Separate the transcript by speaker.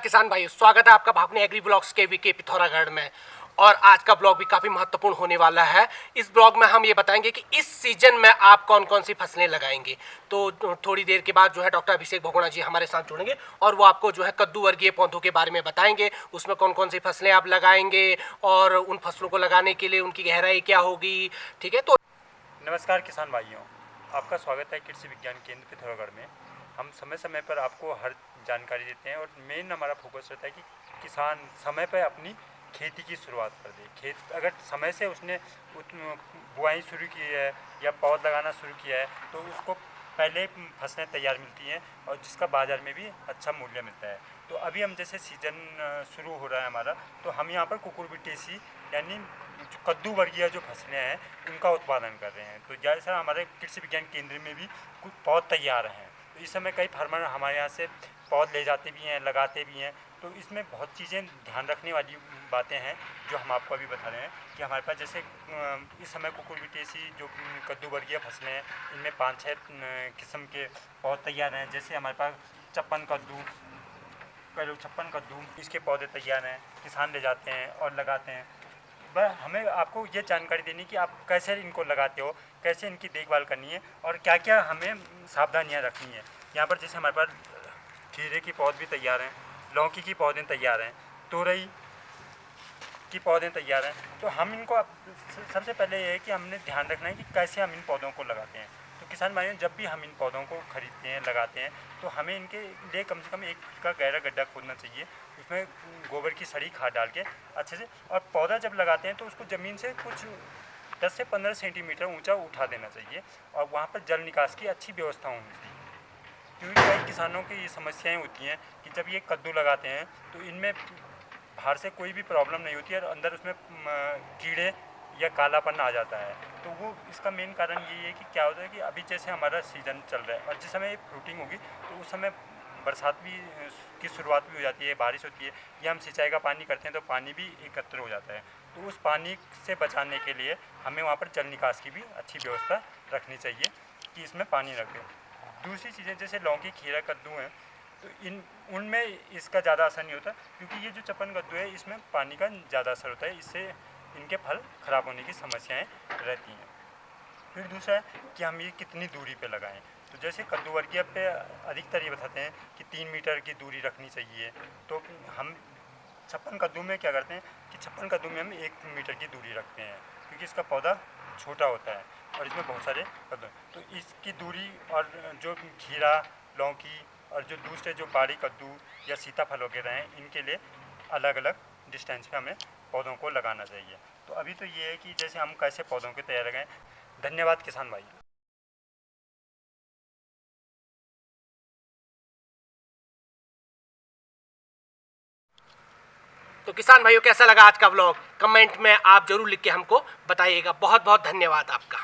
Speaker 1: किसान भाइयों, स्वागत है आपका भावनी एग्री ब्लॉग्स के वीके पिथौरागढ़ में। और आज का ब्लॉग भी काफ़ी महत्वपूर्ण होने वाला है। इस ब्लॉग में हम ये बताएंगे कि इस सीजन में आप कौन कौन सी फसलें लगाएंगे। तो थोड़ी देर के बाद जो है डॉक्टर अभिषेक भगोड़ा जी हमारे साथ जुड़ेंगे और वो आपको जो है कद्दू वर्गीय पौधों के बारे में बताएंगे, उसमें कौन कौन सी फसलें आप लगाएंगे और उन फसलों को लगाने के लिए उनकी गहराई क्या होगी। ठीक है, तो
Speaker 2: नमस्कार किसान भाइयों, आपका स्वागत है कृषि विज्ञान केंद्र पिथौरागढ़ में। हम समय समय पर आपको हर जानकारी देते हैं और मेन हमारा फोकस रहता है कि किसान समय पर अपनी खेती की शुरुआत कर दे। खेत अगर समय से उसने बुआई शुरू की है या पौध लगाना शुरू किया है तो उसको पहले फसलें तैयार मिलती हैं और जिसका बाज़ार में भी अच्छा मूल्य मिलता है। तो अभी हम जैसे सीजन शुरू हो रहा है हमारा, तो हम यहाँ पर कुकुरबिटेसी यानी जो कद्दू वर्गीय जो फसलें हैं उनका उत्पादन कर रहे हैं। तो जैसा हमारे कृषि विज्ञान केंद्र में भी कुछ पौध तैयार हैं, तो इस समय कई फार्मर हमारे यहाँ से पौध ले जाते भी हैं, लगाते भी हैं। तो इसमें बहुत चीज़ें ध्यान रखने वाली बातें हैं जो हम आपको अभी बता रहे हैं कि हमारे पास जैसे इस समय कुकुरबिटेसी जो कद्दू वर्गीय फसलें हैं, इनमें 5-6 किस्म के पौध तैयार हैं। जैसे हमारे पास छप्पन कद्दू इसके पौधे तैयार हैं, किसान ले जाते हैं और लगाते हैं। बस हमें आपको ये जानकारी देनी कि आप कैसे इनको लगाते हो, कैसे इनकी देखभाल करनी है और क्या क्या हमें सावधानियां रखनी है। यहाँ पर जैसे हमारे पास खीरे की पौध भी तैयार हैं, लौकी की पौधे तैयार हैं, तोरई की पौधे तैयार हैं। तो हम इनको सबसे पहले ये है कि हमने ध्यान रखना है कि कैसे हम इन पौधों को लगाते हैं। तो किसान भाइयों, जब भी हम इन पौधों को खरीदते हैं, लगाते हैं, तो हमें इनके लिए कम से कम एक का गहरा गड्ढा खोदना चाहिए, उसमें गोबर की सड़ी खाद डाल के अच्छे से। और पौधा जब लगाते हैं तो उसको ज़मीन से कुछ 10 से 15 सेंटीमीटर ऊंचा उठा देना चाहिए और वहाँ पर जल निकास की अच्छी व्यवस्था होनी चाहिए। क्योंकि कई किसानों की ये समस्याएं होती हैं कि जब ये कद्दू लगाते हैं तो इनमें बाहर से कोई भी प्रॉब्लम नहीं होती है और अंदर उसमें कीड़े या कालापन आ जाता है। तो वो इसका मेन कारण यही है कि क्या होता है कि अभी जैसे हमारा सीज़न चल रहा है और जिस समय फ्रूटिंग होगी तो उस समय बरसात भी की शुरुआत भी हो जाती है, बारिश होती है, या हम सिंचाई का पानी करते हैं तो पानी भी एकत्र हो जाता है। तो उस पानी से बचाने के लिए हमें वहाँ पर जल निकास की भी अच्छी व्यवस्था रखनी चाहिए कि इसमें पानी रखें। दूसरी चीज़ें जैसे लौकी, खीरा, कद्दू हैं, तो उनमें इसका ज़्यादा असर नहीं होता क्योंकि ये जो चपन कद्दू है इसमें पानी का ज़्यादा असर होता है, इससे इनके फल ख़राब होने की समस्याएं रहती हैं। फिर दूसरा है कि हम ये कितनी दूरी पे लगाएं। तो जैसे कद्दू वर्गीय पे अधिकतर ये बताते हैं कि 3 मीटर की दूरी रखनी चाहिए। तो हम छप्पन कद्दू में क्या करते हैं कि छप्पन कद्दू में हम 1 मीटर की दूरी रखते हैं क्योंकि इसका पौधा छोटा होता है और इसमें बहुत सारे कद्दू। तो इसकी दूरी और जो खीरा, लौकी और जो दूसरे जो बाड़ी कद्दू या सीताफल वगैरह हैं, इनके लिए अलग अलग डिस्टेंस पे हमें पौधों को लगाना चाहिए। तो अभी तो ये है कि जैसे हम कैसे पौधों को तैयार लगाएं। धन्यवाद किसान भाई।
Speaker 1: तो किसान भाइयों, कैसा लगा आज का ब्लॉग? कमेंट में आप जरूर लिख के हमको बताइएगा। बहुत बहुत धन्यवाद आपका।